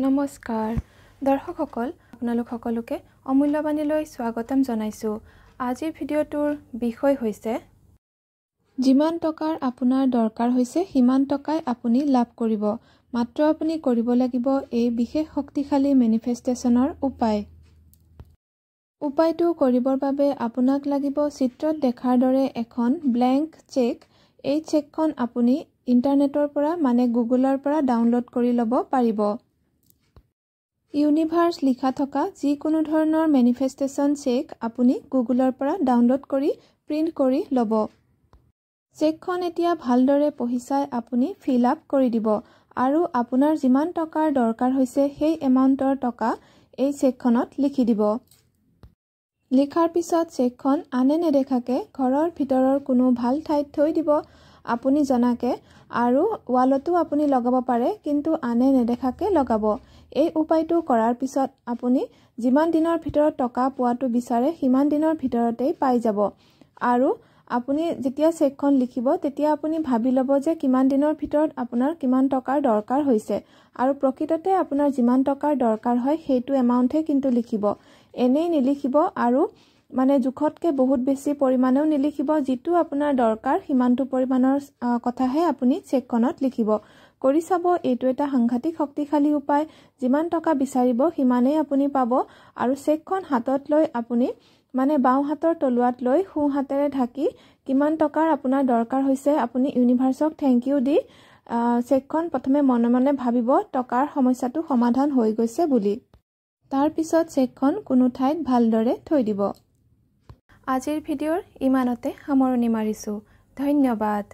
নমস্কাৰ দৰ্শকসকল আপোনালোক সকলোকে অমূল্যবাণীলৈ স্বাগতম জনাইছো। আজিৰ ভিডিঅ'টোৰ বিষয় হৈছে যিমান টকাৰ আপোনাৰ দৰকাৰ হৈছে সিমান টকাই আপুনি লাভ কৰিব। মাত্ৰ আপুনি কৰিব লাগিব এই বিশেষ শক্তিশালী মেনিফেষ্টেশ্যনৰ উপায়। উপায়টো কৰিবৰ বাবে আপোনাক লাগিব চিত্ৰত দেখাৰ দৰে এখন ব্লেংক চেক। এই চেকখন আপুনি ইণ্টাৰনেটৰ পৰা মানে গুগলৰ পৰা ডাউনলোড কৰি ল'ব পাৰিব। ইউনিভাৰ্ছ লিখা থকা যিকোনো ধৰণৰ মেনিফেষ্টেশ্যন চেক আপুনি গুগলৰ পৰা ডাউনলোড কৰি প্ৰিণ্ট কৰি ল'ব। চেকখন এতিয়া ভালদৰে পঢ়ি চাই আপুনি ফিল আপ কৰি দিব আৰু আপোনাৰ যিমান টকাৰ দৰকাৰ হৈছে সেই এমাউণ্টৰ টকা এই চেকখনত লিখি দিব। লিখাৰ পিছত চেকখন আনে নেদেখাকে ঘৰৰ ভিতৰৰ কোনো ভাল ঠাইত থৈ দিব আপুনি জনাকে, আৰু ৱালতো আপুনি লগাব পাৰে, কিন্তু আনে নেদেখাকে লগাব। এই উপায়টো কৰাৰ পিছত আপুনি যিমান দিনৰ ভিতৰত টকা পোৱাটো বিচাৰে সিমান দিনৰ ভিতৰতেই পাই যাব। আৰু আপুনি যেতিয়া চেকখন লিখিব তেতিয়া আপুনি ভাবি ল'ব যে কিমান দিনৰ ভিতৰত আপোনাৰ কিমান টকাৰ দৰকাৰ হৈছে, আৰু প্ৰকৃততে আপোনাৰ যিমান টকাৰ দৰকাৰ হয় সেইটো এমাউণ্টহে কিন্তু লিখিব। এনেই নিলিখিব আৰু মানে জোখতকে বহুত বেছি পৰিমাণেও নিলিখিব। যিটো আপোনাৰ দৰকাৰ সিমানটো পৰিমাণৰ কথাহে আপুনি চেকখনত লিখিব। কৰি চাব, এইটো এটা সাংঘাতিক শক্তিশালী উপায়। যিমান টকা বিচাৰিব সিমানেই আপুনি পাব। আৰু চেকখন হাতত লৈ আপুনি মানে বাওঁ হাতৰ তলুৱাত লৈ সোঁ হাতেৰে ঢাকি কিমান টকাৰ আপোনাৰ দৰকাৰ হৈছে আপুনি ইউনিভাৰ্ছক থেংক ইউ দি চেকখন প্ৰথমে মনে মনে ভাবিব টকাৰ সমস্যাটো সমাধান হৈ গৈছে বুলি। তাৰ পিছত চেকখন কোনো ঠাইত ভালদৰে থৈ দিব। আজিৰ ভিডিঅ'ৰ ইমানতে সামৰণি মাৰিছোঁ। ধন্যবাদ।